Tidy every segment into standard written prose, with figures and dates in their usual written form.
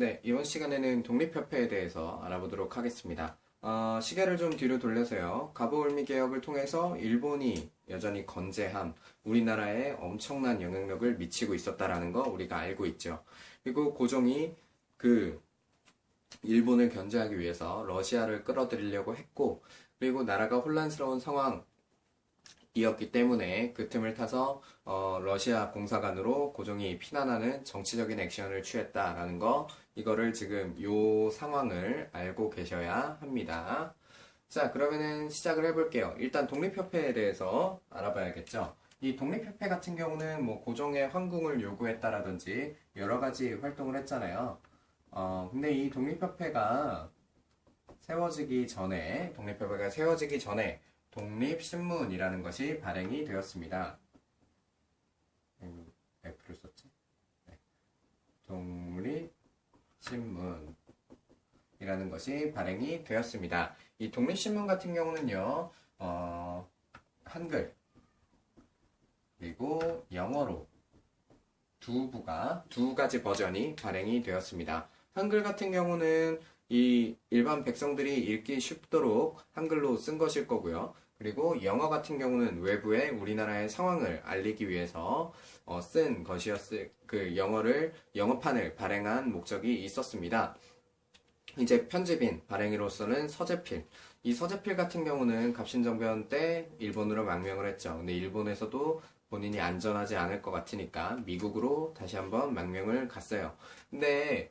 네, 이번 시간에는 독립협회에 대해서 알아보도록 하겠습니다. 시계를 좀 뒤로 돌려서요. 가부울미 개혁을 통해서 일본이 여전히 건재함, 우리나라에 엄청난 영향력을 미치고 있었다라는 거 우리가 알고 있죠. 그리고 고종이 그 일본을 견제하기 위해서 러시아를 끌어들이려고 했고, 그리고 나라가 혼란스러운 상황이었기 때문에 그 틈을 타서 러시아 공사관으로 고종이 피난하는 정치적인 액션을 취했다라는 거, 이거를 지금 요 상황을 알고 계셔야 합니다. 자, 그러면은 시작을 해볼게요. 일단 독립협회에 대해서 알아봐야겠죠. 이 독립협회 같은 경우는 뭐 고종의 황궁을 요구했다라든지 여러 가지 활동을 했잖아요. 근데 이 독립협회가 세워지기 전에 독립신문이라는 것이 발행이 되었습니다. F를 썼지? 네. 독립신문이라는 것이 발행이 되었습니다. 이 독립신문 같은 경우는요, 한글, 그리고 영어로 두 가지 버전이 발행이 되었습니다. 한글 같은 경우는 이 일반 백성들이 읽기 쉽도록 한글로 쓴 것일 거고요. 그리고 영어 같은 경우는 외부에 우리나라의 상황을 알리기 위해서 쓴 그 영어판을 발행한 목적이 있었습니다. 이제 편집인 발행인으로서는 서재필. 이 서재필 같은 경우는 갑신정변 때 일본으로 망명을 했죠. 근데 일본에서도 본인이 안전하지 않을 것 같으니까 미국으로 다시 한번 망명을 갔어요. 근데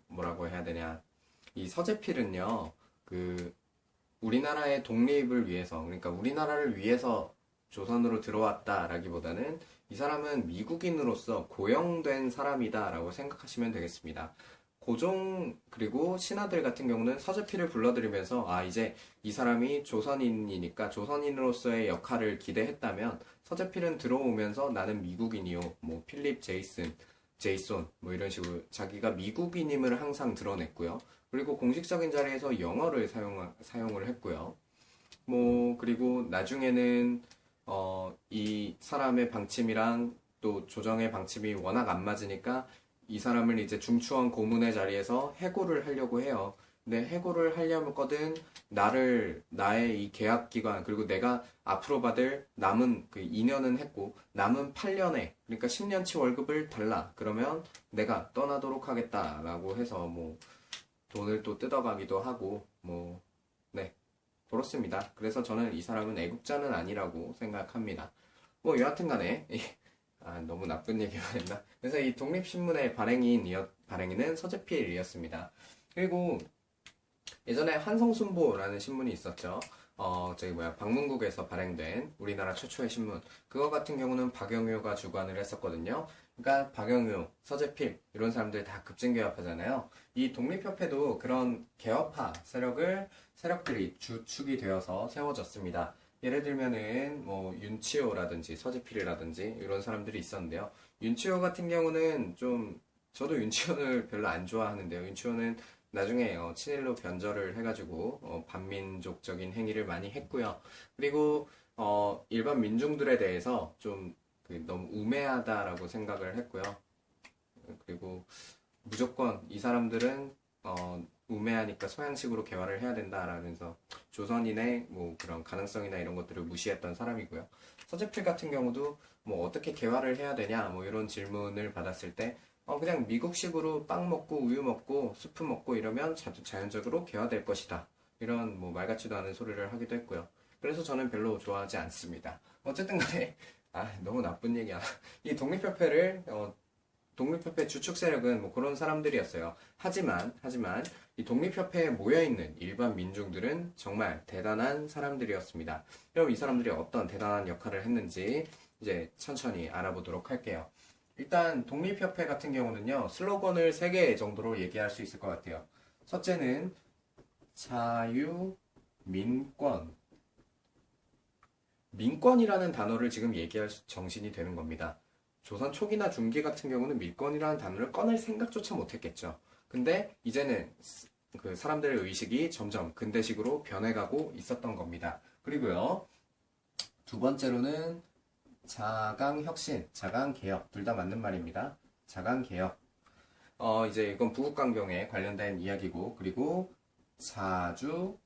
뭐라고 해야 되냐. 이 서재필은요, 우리나라의 독립을 위해서, 그러니까 우리나라를 위해서 조선으로 들어왔다라기보다는 이 사람은 미국인으로서 고용된 사람이다라고 생각하시면 되겠습니다. 고종 그리고 신하들 같은 경우는 서재필을 불러들이면서 이제 이 사람이 조선인이니까 조선인으로서의 역할을 기대했다면 서재필은 들어오면서 나는 미국인이요. 뭐 필립 제이손 뭐 이런 식으로 자기가 미국인임을 항상 드러냈고요. 그리고 공식적인 자리에서 영어를 사용을 했고요. 뭐 그리고 나중에는 이 사람의 방침이랑 또 조정의 방침이 워낙 안 맞으니까 이 사람을 이제 중추원 고문의 자리에서 해고를 하려고 해요. 근데 해고를 하려거든 나의 이 계약 기간 그리고 내가 앞으로 받을 남은 그 2년은 했고 남은 8년에 그러니까 10년치 월급을 달라. 그러면 내가 떠나도록 하겠다라고 해서 뭐 돈을 또 뜯어가기도 하고 뭐 네, 그렇습니다. 그래서 저는 이 사람은 애국자는 아니라고 생각합니다. 뭐 여하튼 간에 너무 나쁜 얘기만 했나? 그래서 이 독립신문의 발행인은 서재필이었습니다. 그리고 예전에 한성순보라는 신문이 있었죠. 방문국에서 발행된 우리나라 최초의 신문. 그거 같은 경우는 박영효가 주관을 했었거든요. 그러니까 박영효, 서재필 이런 사람들 다 급진개혁하잖아요. 이 독립협회도 그런 개혁파 세력들이 주축이 되어서 세워졌습니다. 예를 들면은 뭐 윤치호라든지 서재필이라든지 이런 사람들이 있었는데요. 윤치호 같은 경우는 저도 윤치호를 별로 안 좋아하는데요. 윤치호는 나중에 친일로 변절을 해가지고 반민족적인 행위를 많이 했고요. 그리고 일반 민중들에 대해서 너무 우매하다라고 생각을 했고요. 그리고 무조건 이 사람들은 우매하니까 서양식으로 개화를 해야 된다라면서 조선인의 뭐 그런 가능성이나 이런 것들을 무시했던 사람이고요. 서재필 같은 경우도 뭐 어떻게 개화를 해야 되냐 뭐 이런 질문을 받았을 때 그냥 미국식으로 빵 먹고 우유 먹고 수프 먹고 이러면 자연적으로 개화될 것이다. 이런 뭐 말 같지도 않은 소리를 하기도 했고요. 그래서 저는 별로 좋아하지 않습니다. 어쨌든 간에 너무 나쁜 얘기야. 이 독립협회 주축 세력은 뭐 그런 사람들이었어요. 하지만 이 독립협회에 모여있는 일반 민중들은 정말 대단한 사람들이었습니다. 그럼 이 사람들이 어떤 대단한 역할을 했는지 이제 천천히 알아보도록 할게요. 일단 독립협회 같은 경우는요. 슬로건을 3개 정도로 얘기할 수 있을 것 같아요. 첫째는 자유, 민권. 민권이라는 단어를 지금 얘기할 정신이 되는 겁니다. 조선 초기나 중기 같은 경우는 민권이라는 단어를 꺼낼 생각조차 못했겠죠. 근데 이제는 그 사람들의 의식이 점점 근대식으로 변해가고 있었던 겁니다. 그리고요, 두 번째로는 자강혁신, 자강개혁, 둘 다 맞는 말입니다. 자강개혁. 이제 이건 부국강병에 관련된 이야기고, 그리고 자주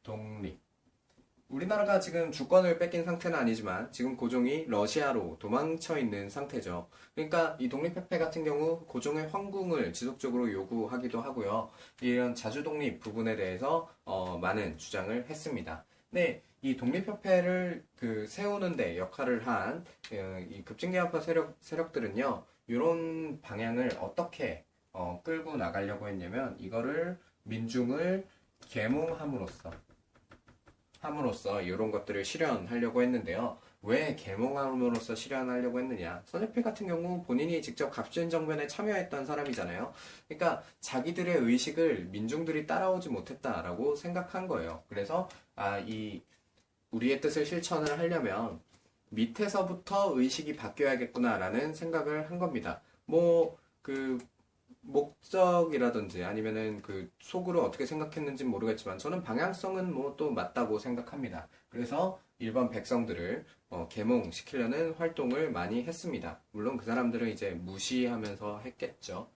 독립. 우리나라가 지금 주권을 뺏긴 상태는 아니지만 지금 고종이 러시아로 도망쳐 있는 상태죠. 그러니까 이 독립협회 같은 경우 고종의 황궁을 지속적으로 요구하기도 하고요. 이런 자주독립 부분에 대해서 많은 주장을 했습니다. 네, 이 독립협회를 세우는데 역할을 한 이 급진계합파 세력들은요, 이런 방향을 어떻게 끌고 나가려고 했냐면 이거를 민중을 계몽함으로써 이런 것들을 실현하려고 했는데요. 왜 계몽함으로써 실현하려고 했느냐? 손해필 같은 경우 본인이 직접 갑진정변에 참여했던 사람이잖아요. 그러니까 자기들의 의식을 민중들이 따라오지 못했다라고 생각한 거예요. 그래서 이 우리의 뜻을 실천을 하려면 밑에서부터 의식이 바뀌어야겠구나라는 생각을 한 겁니다. 목적이라든지 아니면은 속으로 어떻게 생각했는지 모르겠지만 저는 방향성은 또 맞다고 생각합니다. 그래서 일반 백성들을 계몽시키려는 활동을 많이 했습니다. 물론 그 사람들은 이제 무시하면서 했겠죠.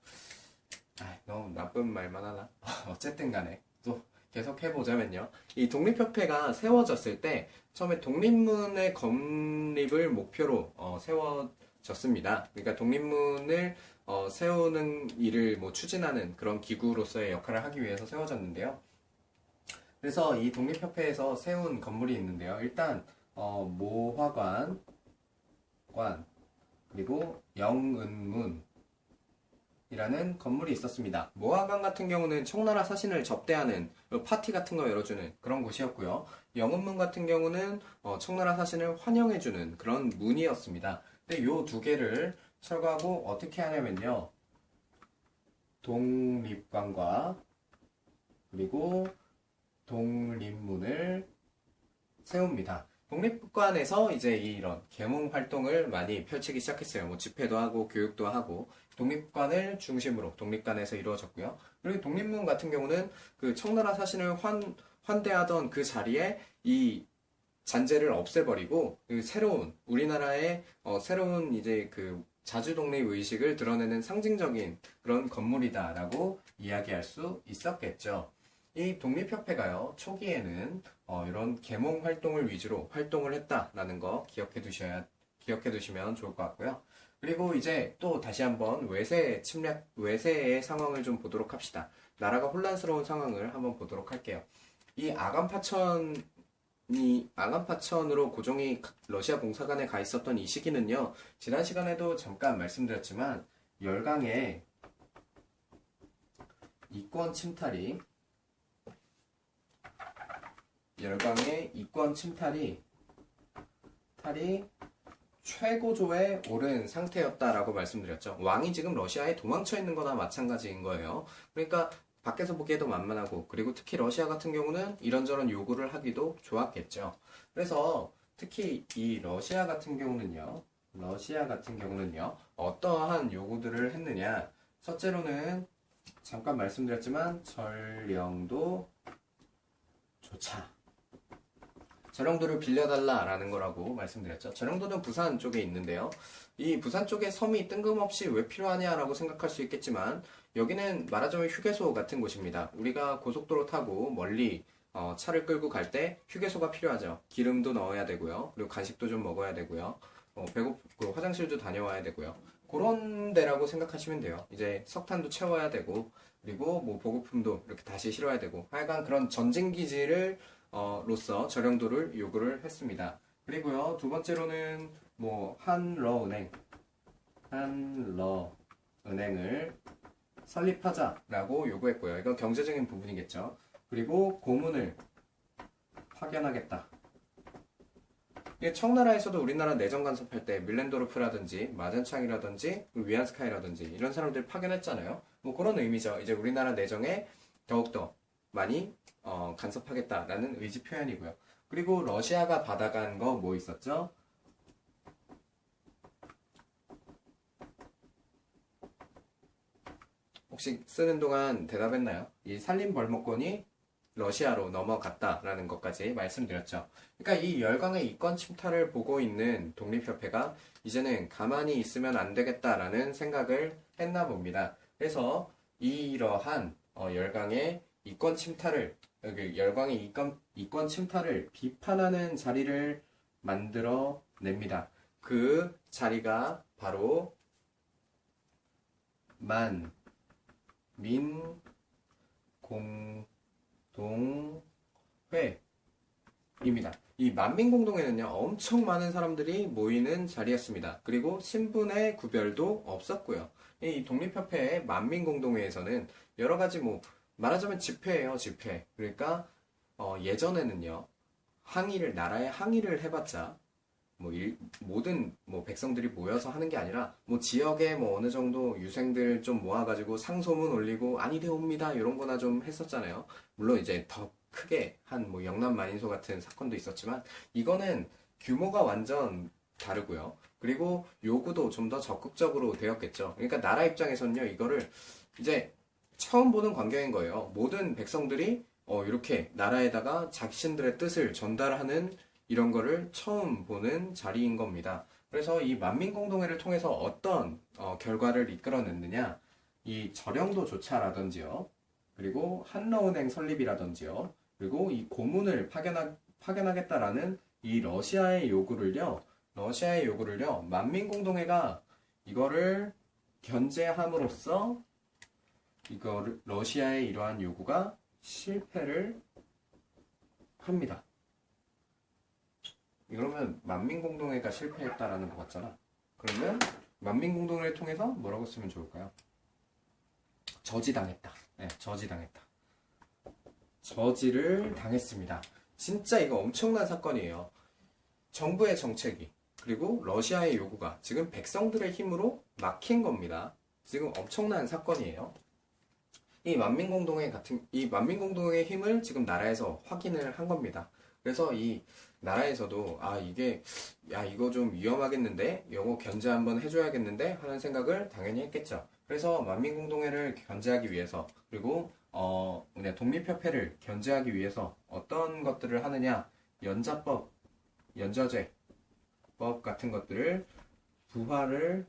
너무 나쁜 말만 하나? 어쨌든 간에 또 계속 해보자면요. 이 독립협회가 세워졌을 때 처음에 독립문의 건립을 목표로 세워졌습니다. 그러니까 독립문을 세우는 일을 추진하는 그런 기구로서의 역할을 하기 위해서 세워졌는데요. 그래서 이 독립협회에서 세운 건물이 있는데요. 일단 모화관, 그리고 영은문이라는 건물이 있었습니다. 모화관 같은 경우는 청나라 사신을 접대하는 파티 같은 거 열어주는 그런 곳이었고요. 영은문 같은 경우는 청나라 사신을 환영해주는 그런 문이었습니다. 근데 요 두 개를 철거하고 어떻게 하냐면요. 독립관과 그리고 독립문을 세웁니다. 독립관에서 이제 이런 계몽 활동을 많이 펼치기 시작했어요. 집회도 하고 교육도 하고 독립관을 중심으로 독립관에서 이루어졌고요. 그리고 독립문 같은 경우는 청나라 사신을 환대하던 그 자리에 이 잔재를 없애버리고 새로운 우리나라의 새로운 이제 자주독립 의식을 드러내는 상징적인 그런 건물이다라고 이야기할 수 있었겠죠. 이 독립협회가요, 초기에는 이런 계몽 활동을 위주로 활동을 했다라는 거 기억해 두시면 좋을 것 같고요. 그리고 이제 또 다시 한번 외세의 상황을 좀 보도록 합시다. 나라가 혼란스러운 상황을 한번 보도록 할게요. 이 아간파천으로 고종이 러시아 공사관에 가 있었던 이 시기는요, 지난 시간에도 잠깐 말씀드렸지만 열강의 이권 침탈이 최고조에 오른 상태였다라고 말씀드렸죠. 왕이 지금 러시아에 도망쳐 있는 거나 마찬가지인 거예요. 그러니까 밖에서 보기에도 만만하고, 그리고 특히 러시아 같은 경우는 이런저런 요구를 하기도 좋았겠죠. 그래서 특히 이 러시아 같은 경우는요, 어떠한 요구들을 했느냐. 첫째로는 잠깐 말씀드렸지만 전령도 조차, 전령도를 빌려달라라는 거라고 말씀드렸죠. 전령도는 부산 쪽에 있는데요. 이 부산 쪽에 섬이 뜬금없이 왜 필요하냐라고 생각할 수 있겠지만 여기는 말하자면 휴게소 같은 곳입니다. 우리가 고속도로 타고 멀리 차를 끌고 갈 때 휴게소가 필요하죠. 기름도 넣어야 되고요. 그리고 간식도 좀 먹어야 되고요. 화장실도 다녀와야 되고요. 그런 데라고 생각하시면 돼요. 이제 석탄도 채워야 되고, 그리고 보급품도 이렇게 다시 실어야 되고, 하여간 그런 전쟁기지를 로서 전령도를 요구를 했습니다. 그리고요, 두 번째로는 한러은행을 설립하자라고 요구했고요. 이건 경제적인 부분이겠죠. 그리고 고문을 파견하겠다. 청나라에서도 우리나라 내정 간섭할 때 밀렌도르프라든지 마젠창이라든지 위안스카이라든지 이런 사람들 파견했잖아요. 그런 의미죠. 이제 우리나라 내정에 더욱더 많이 간섭하겠다라는 의지 표현이고요. 그리고 러시아가 받아간 거 뭐 있었죠? 혹시 쓰는 동안 대답했나요? 이 산림벌목권이 러시아로 넘어갔다라는 것까지 말씀드렸죠. 그러니까 이 열강의 이권 침탈을 보고 있는 독립협회가 이제는 가만히 있으면 안 되겠다라는 생각을 했나 봅니다. 그래서 이러한 열강의 이권 침탈을 열강의 이권 침탈을 비판하는 자리를 만들어 냅니다. 그 자리가 바로 만민공동회입니다. 이 만민공동회는요, 엄청 많은 사람들이 모이는 자리였습니다. 그리고 신분의 구별도 없었고요. 이 독립협회의 만민공동회에서는 여러 가지 말하자면 집회예요, 집회. 그러니까 예전에는요, 나라에 항의를 해봤자 모든 백성들이 모여서 하는 게 아니라 지역에 어느 정도 유생들 좀 모아가지고 상소문 올리고 아니되옵니다 이런 거나 좀 했었잖아요. 물론 이제 더 크게 한 영남 만인소 같은 사건도 있었지만 이거는 규모가 완전 다르고요. 그리고 요구도 좀 더 적극적으로 되었겠죠. 그러니까 나라 입장에서는요, 이거를 이제 처음 보는 광경인 거예요. 모든 백성들이 이렇게 나라에다가 자신들의 뜻을 전달하는 이런 거를 처음 보는 자리인 겁니다. 그래서 이 만민공동회를 통해서 어떤 결과를 이끌어냈느냐, 이 저령도 조차라든지요, 그리고 한러은행 설립이라든지요, 그리고 이 고문을 파견하겠다라는 이 러시아의 요구를요, 만민공동회가 이거를 견제함으로써 러시아의 이러한 요구가 실패를 합니다. 그러면 만민공동회가 실패했다라는 것 같잖아. 그러면 만민공동회를 통해서 뭐라고 쓰면 좋을까요? 저지당했다. 네, 저지당했다. 저지를 당했습니다. 진짜 이거 엄청난 사건이에요. 정부의 정책이 그리고 러시아의 요구가 지금 백성들의 힘으로 막힌 겁니다. 지금 엄청난 사건이에요. 이 만민공동회의 힘을 지금 나라에서 확인을 한 겁니다. 그래서 이 나라에서도 이거 좀 위험하겠는데, 이거 견제 한번 해줘야겠는데 하는 생각을 당연히 했겠죠. 그래서 만민공동회를 견제하기 위해서, 그리고 독립협회를 견제하기 위해서 어떤 것들을 하느냐, 연자법, 연저제법 같은 것들을 부활을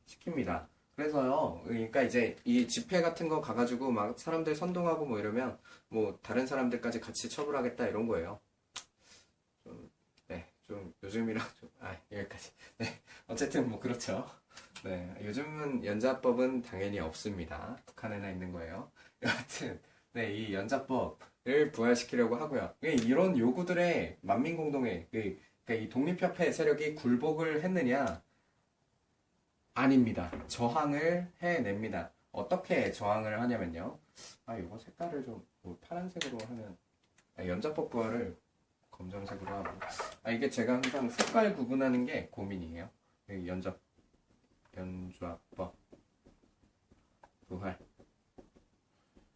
시킵니다. 그래서요, 그러니까 이제 이 집회 같은 거 가가지고 막 사람들 선동하고 이러면 다른 사람들까지 같이 처벌하겠다 이런 거예요. 좀 요즘이랑 여기까지. 네, 어쨌든 그렇죠. 네, 요즘은 연자법은 당연히 없습니다. 북한에나 있는 거예요. 여하튼 네, 이 연자법을 부활시키려고 하고요. 이런 요구들의 만민공동회, 그러니까 이 독립협회 세력이 굴복을 했느냐? 아닙니다. 저항을 해냅니다. 어떻게 저항을 하냐면요. 이거 색깔을 좀 파란색으로 하면 연자법 부활을 검정색으로 하고 이게 제가 항상 색깔 구분하는 게 고민이에요. 연좌법 부활.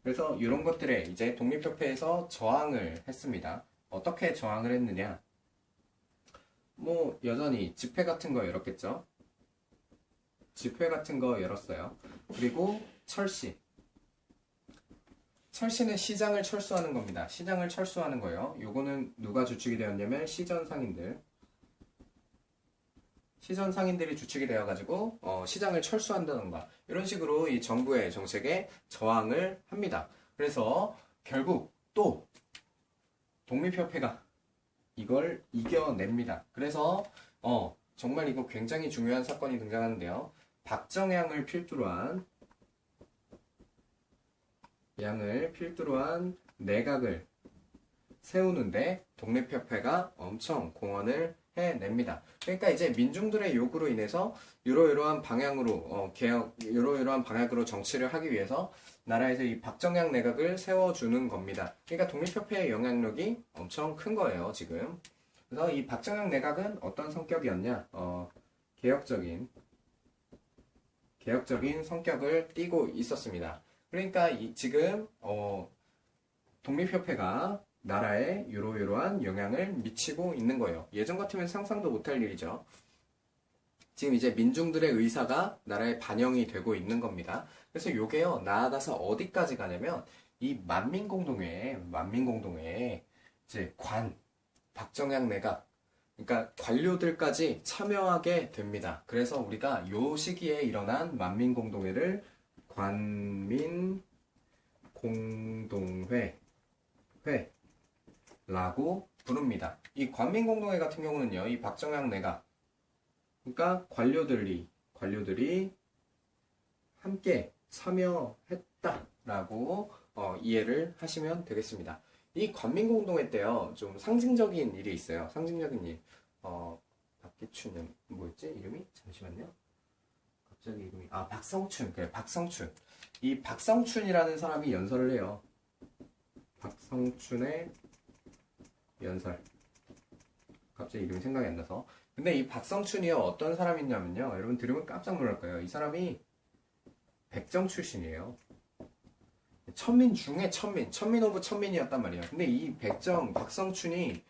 그래서 이런 것들에 이제 독립협회에서 저항을 했습니다. 어떻게 저항을 했느냐? 여전히 집회 같은 거 열었겠죠. 집회 같은 거 열었어요. 그리고 철시는 시장을 철수하는 겁니다. 시장을 철수하는 거예요. 요거는 누가 주축이 되었냐면 시전상인들이 주축이 되어가지고 시장을 철수한다던가 이런 식으로 이 정부의 정책에 저항을 합니다. 그래서 결국 또 독립협회가 이걸 이겨냅니다. 그래서 정말 이거 굉장히 중요한 사건이 등장하는데요. 박정양을 필두로 한 내각을 세우는데 독립협회가 엄청 공헌을 해냅니다. 그러니까 이제 민중들의 요구로 인해서 이러이러한 방향으로 이러이러한 방향으로 정치를 하기 위해서 나라에서 이 박정양 내각을 세워주는 겁니다. 그러니까 독립협회의 영향력이 엄청 큰 거예요, 지금. 그래서 이 박정양 내각은 어떤 성격이었냐? 개혁적인 성격을 띠고 있었습니다. 그러니까 지금 독립협회가 나라에 이러이러한 영향을 미치고 있는 거예요. 예전 같으면 상상도 못할 일이죠. 지금 이제 민중들의 의사가 나라에 반영이 되고 있는 겁니다. 그래서 요게요, 나아가서 어디까지 가냐면 이 만민공동회에 이제 박정양 내각, 그러니까 관료들까지 참여하게 됩니다. 그래서 우리가 요 시기에 일어난 만민공동회를 관민공동회라고 부릅니다. 이 관민공동회 같은 경우는요, 이 박정양 내각, 그러니까 관료들이 함께 참여했다라고 이해를 하시면 되겠습니다. 이 관민공동회 때요, 좀 상징적인 일이 있어요. 상징적인 일. 박기춘, 뭐였지? 이름이? 잠시만요. 갑자기 이름이, 박성춘. 그래, 박성춘. 이 박성춘이라는 사람이 연설을 해요. 박성춘의 연설. 갑자기 이름이 생각이 안 나서. 근데 이 박성춘이요, 어떤 사람이냐면요. 여러분 들으면 깜짝 놀랄 거예요. 이 사람이 백정 출신이에요. 천민 중에 천민 오브 천민이었단 말이에요. 근데 이 박성춘이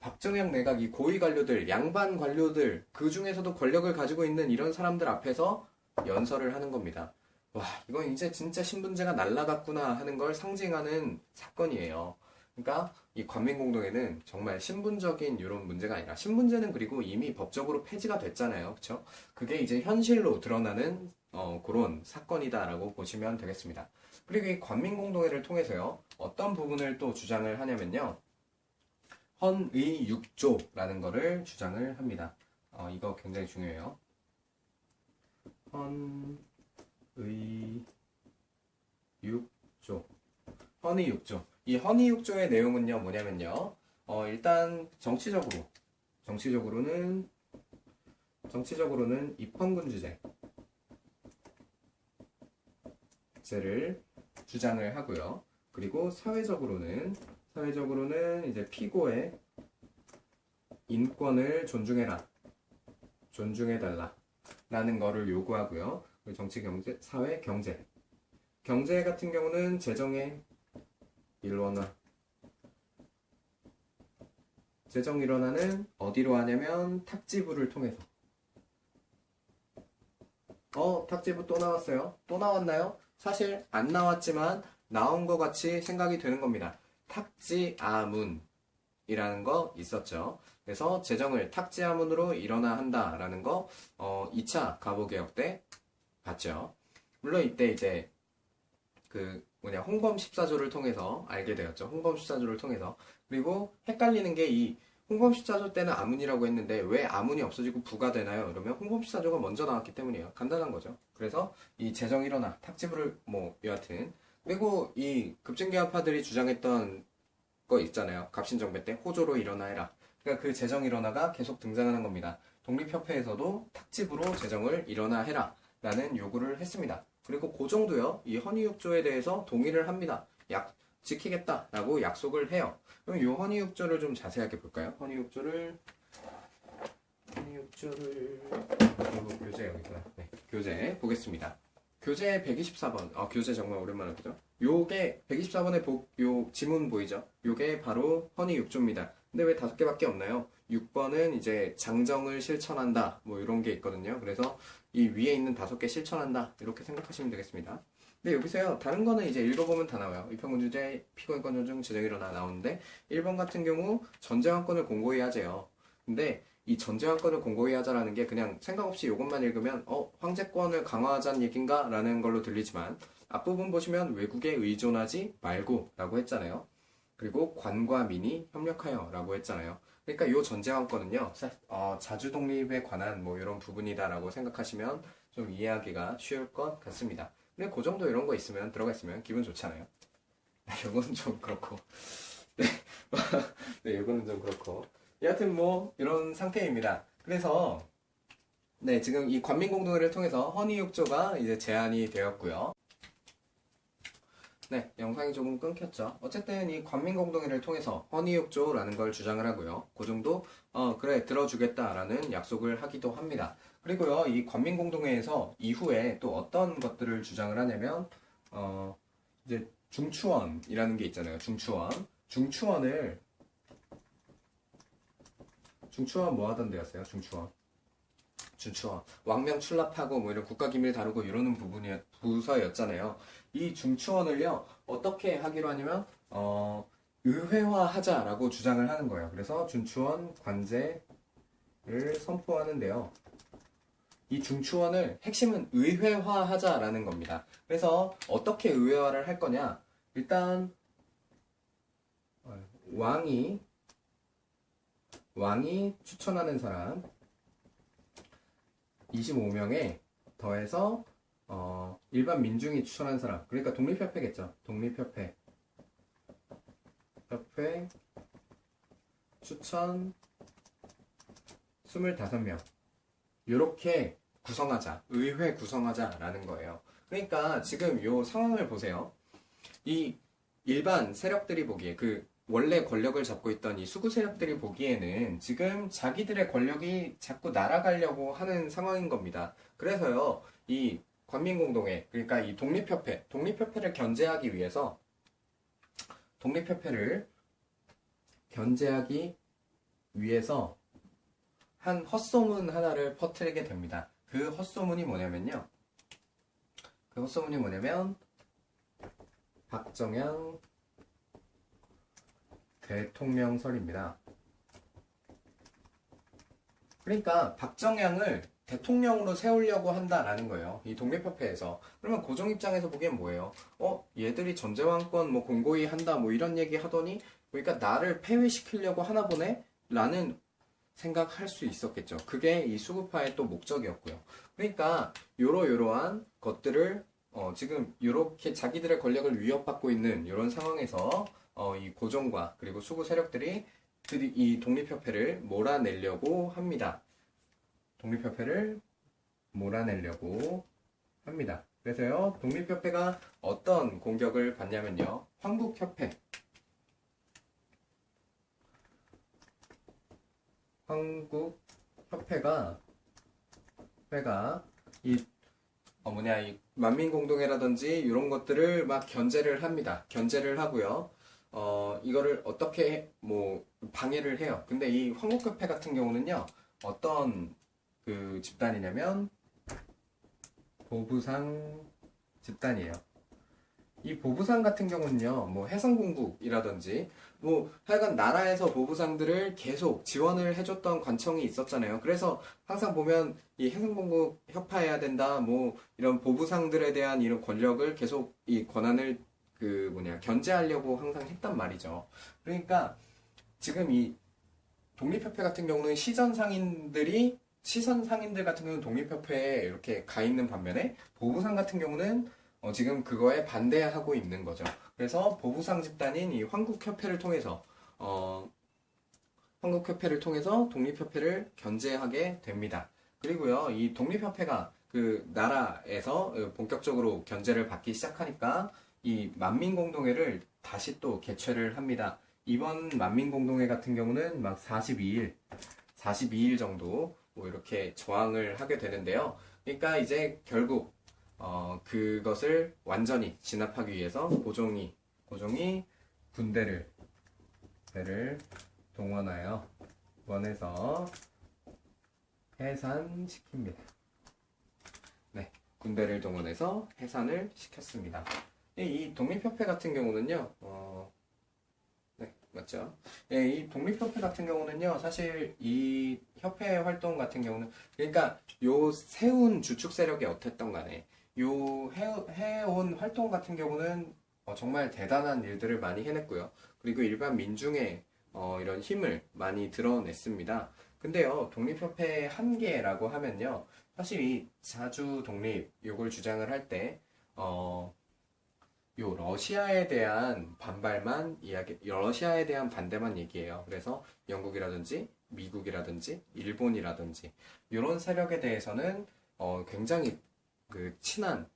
박정양 내각 이 고위 관료들, 양반 관료들, 그 중에서도 권력을 가지고 있는 이런 사람들 앞에서 연설을 하는 겁니다. 와, 이건 이제 진짜 신분제가 날라갔구나 하는 걸 상징하는 사건이에요. 그러니까 이 관민공동회는 정말 신분적인 이런 문제가 아니라, 신분제는 그리고 이미 법적으로 폐지가 됐잖아요. 그쵸? 그게 이제 현실로 드러나는 그런 사건이다라고 보시면 되겠습니다. 그리고 이 관민공동회를 통해서요, 어떤 부분을 또 주장을 하냐면요, 헌의육조라는 거를 주장을 합니다. 이거 굉장히 중요해요. 헌의육조. 이 헌의육조의 내용은요, 뭐냐면요, 일단 정치적으로는 입헌군주제를 주장을 하고요. 그리고 사회적으로는 이제 피고의 인권을 존중해달라라는 거를 요구하고요. 그리고 정치, 경제, 사회, 경제 같은 경우는 재정의 일원화는 어디로 하냐면 탁지부를 통해서. 탁지부 또 나왔어요. 또 나왔나요? 사실 안 나왔지만 나온 것 같이 생각이 되는 겁니다. 탁지아문이라는 거 있었죠. 그래서 재정을 탁지아문으로 일원화한다라는 거 2차 가보개혁 때 봤죠. 물론 이때 이제 홍범 14조를 통해서 알게 되었죠. 홍범 14조를 통해서. 그리고 헷갈리는 게 이 홍범 14조 때는 아문이라고 했는데 왜 아문이 없어지고 부가 되나요? 그러면 홍범 14조가 먼저 나왔기 때문이에요. 간단한 거죠. 그래서 이 재정 일원화, 탁지부를 여하튼. 그리고 이 급진개혁파들이 주장했던 거 있잖아요. 갑신정배 때 호조로 일원화해라. 그러니까 그 재정 일원화가 계속 등장하는 겁니다. 독립협회에서도 탁지부로 재정을 일원화해라 라는 요구를 했습니다. 그리고 고종도요, 이 헌의육조에 대해서 동의를 합니다. 지키겠다라고 약속을 해요. 그럼 이 헌의육조를 좀 자세하게 볼까요? 헌의육조를 교재 여기구나. 네, 교재 보겠습니다. 교재 124번. 교재 정말 오랜만에 보죠. 요게 124번의 요 지문 보이죠? 요게 바로 헌의육조입니다. 근데 왜 5개밖에 없나요? 6번은 이제 장정을 실천한다. 뭐 이런 게 있거든요. 그래서 이 위에 있는 5개 실천한다. 이렇게 생각하시면 되겠습니다. 근데 여기서요, 다른 거는 이제 읽어보면 다 나와요. 입헌군주제, 피고인권 존중, 재정일원화 나오는데 1번 같은 경우 전제환권을 공고히 하재요. 근데 이 전제환권을 공고히 하자라는 게 그냥 생각 없이 이것만 읽으면 황제권을 강화하자는 얘긴가? 라는 걸로 들리지만 앞부분 보시면 외국에 의존하지 말고 라고 했잖아요. 그리고 관과 민이 협력하여 라고 했잖아요. 그러니까 이 전제환권은요, 자주 독립에 관한 뭐 이런 부분이다라고 생각하시면 좀 이해하기가 쉬울 것 같습니다. 근데 그 정도 이런 거 있으면, 들어가 있으면 기분 좋잖아요. 이거는 좀 그렇고. 네, 이거는 좀 그렇고. 여하튼 뭐 이런 상태입니다. 그래서 네, 지금 이 관민공동회를 통해서 헌의육조가 이제 제안이 되었고요. 네, 영상이 조금 끊겼죠. 어쨌든 이 관민공동회를 통해서 헌의육조라는 걸 주장을 하고요. 그 정도 그래 들어주겠다라는 약속을 하기도 합니다. 그리고요, 이 관민공동회에서 이후에 또 어떤 것들을 주장을 하냐면 이제 중추원이라는 게 있잖아요. 중추원 뭐 하던 데였어요? 중추원 왕명 출납하고 뭐 이런 국가기밀 다루고 이러는 부서였잖아요. 이 중추원을요, 어떻게 하기로 하냐면 의회화하자라고 주장을 하는 거예요. 그래서 중추원 관제를 선포하는데요. 이 중추원을 핵심은 의회화하자라는 겁니다. 그래서 어떻게 의회화를 할 거냐? 일단 왕이 추천하는 사람 25명에 더해서 일반 민중이 추천하는 사람, 그러니까 독립협회겠죠. 독립협회 추천 25명 이렇게 구성하자, 의회 구성하자라는 거예요. 그러니까 지금 이 상황을 보세요. 이 일반 세력들이 보기에 원래 권력을 잡고 있던 이 수구 세력들이 보기에는 지금 자기들의 권력이 자꾸 날아가려고 하는 상황인 겁니다. 그래서요, 이 관민공동회, 그러니까 이 독립협회를 견제하기 위해서 한 헛소문 하나를 퍼뜨리게 됩니다. 그 헛소문이 뭐냐면 박정양 대통령설입니다. 그러니까 박정양을 대통령으로 세우려고 한다라는 거예요. 이 독립협회에서. 그러면 고종 입장에서 보기엔 뭐예요? 얘들이 전제왕권 공고히 한다 이런 얘기 하더니 그러니까 나를 폐위시키려고 하나 보네? 라는 생각할 수 있었겠죠. 그게 이 수구파의 또 목적이었고요. 그러니까 요러한 것들을 지금 이렇게 자기들의 권력을 위협받고 있는 이런 상황에서 이 고종과 그리고 수구 세력들이 이 독립협회를 몰아내려고 합니다. 그래서요, 독립협회가 어떤 공격을 받냐면요, 황국협회가 이 만민공동회라든지 이런 것들을 막 견제를 합니다. 견제를 하고요. 이거를 어떻게 방해를 해요. 근데 이 황국협회 같은 경우는요, 어떤 집단이냐면 보부상 집단이에요. 이 보부상 같은 경우는요, 해성공국이라든지 하여간 나라에서 보부상들을 계속 지원을 해줬던 관청이 있었잖아요. 그래서 항상 보면 이 해성공국 협파해야 된다, 이런 보부상들에 대한 이런 권력을 계속 이 권한을 견제하려고 항상 했단 말이죠. 그러니까 지금 이 독립협회 같은 경우는 시선 상인들 같은 경우는 독립협회에 이렇게 가 있는 반면에 보부상 같은 경우는 지금 그거에 반대하고 있는 거죠. 그래서 보부상 집단인 이 황국협회를 통해서 독립협회를 견제하게 됩니다. 그리고요, 이 독립협회가 나라에서 본격적으로 견제를 받기 시작하니까 이 만민공동회를 다시 또 개최를 합니다. 이번 만민공동회 같은 경우는 막 42일 정도 이렇게 저항을 하게 되는데요. 그러니까 이제 결국 그것을 완전히 진압하기 위해서 고종이 군대를 동원해서 해산시킵니다. 네, 군대를 동원해서 해산을 시켰습니다. 이 독립협회 같은 경우는요, 네, 맞죠? 예, 이 독립협회 같은 경우는요, 사실 이 협회 활동 같은 경우는, 그러니까 요 세운 주축 세력이 어땠던 간에, 해온 활동 같은 경우는 정말 대단한 일들을 많이 해냈고요. 그리고 일반 민중의 이런 힘을 많이 드러냈습니다. 근데요, 독립협회의 한계라고 하면요, 사실 이 자주 독립, 요걸 주장을 할 때, 러시아에 대한 러시아에 대한 반대만 얘기해요. 그래서 영국이라든지 미국이라든지 일본이라든지 이런 세력에 대해서는 굉장히 친한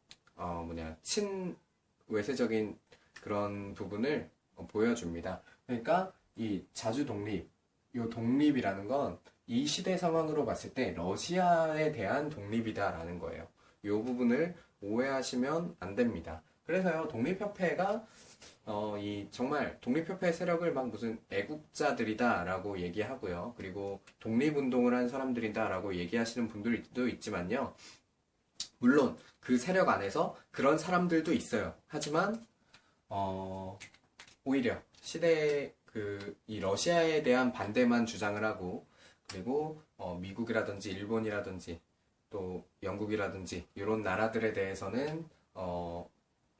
친외세적인 그런 부분을 보여줍니다. 그러니까 이 자주 독립, 요 독립이라는 건 이 시대 상황으로 봤을 때 러시아에 대한 독립이다라는 거예요. 이 부분을 오해하시면 안 됩니다. 그래서요, 독립협회가 정말 독립협회 세력을 막 무슨 애국자들이다라고 얘기하고요. 그리고 독립운동을 한 사람들이다라고 얘기하시는 분들도 있지만요. 물론 그 세력 안에서 그런 사람들도 있어요. 하지만 오히려 이 러시아에 대한 반대만 주장을 하고, 그리고 미국이라든지 일본이라든지 또 영국이라든지 이런 나라들에 대해서는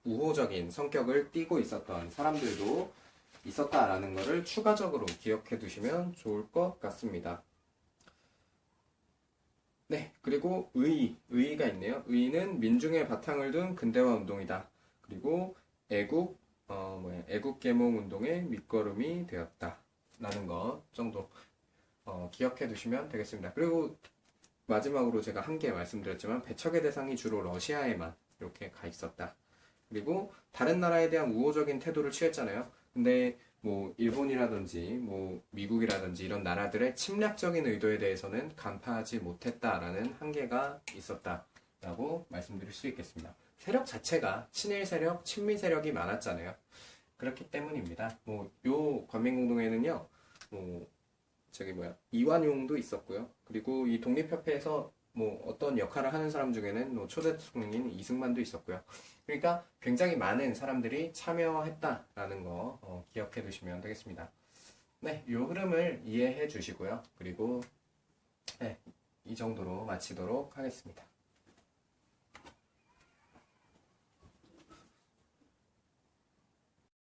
우호적인 성격을 띠고 있었던 사람들도 있었다라는 것을 추가적으로 기억해 두시면 좋을 것 같습니다. 네, 그리고 의의가 있네요. 의의는 민중의 바탕을 둔 근대화 운동이다. 그리고 애국 계몽 운동의 밑거름이 되었다. 라는 것 정도 기억해 두시면 되겠습니다. 그리고 마지막으로 제가 한 개 말씀드렸지만 배척의 대상이 주로 러시아에만 이렇게 가 있었다. 그리고 다른 나라에 대한 우호적인 태도를 취했잖아요. 근데 뭐 일본이라든지 뭐 미국이라든지 이런 나라들의 침략적인 의도에 대해서는 간파하지 못했다라는 한계가 있었다라고 말씀드릴 수 있겠습니다. 세력 자체가 친일 세력, 친미 세력이 많았잖아요. 그렇기 때문입니다. 요 관민공동회는요, 이완용도 있었고요. 그리고 이 독립협회에서 어떤 역할을 하는 사람 중에는 초대 대통령인 이승만도 있었고요. 그러니까 굉장히 많은 사람들이 참여했다라는 거 기억해 두시면 되겠습니다. 네, 이 흐름을 이해해 주시고요. 그리고 네, 이 정도로 마치도록 하겠습니다.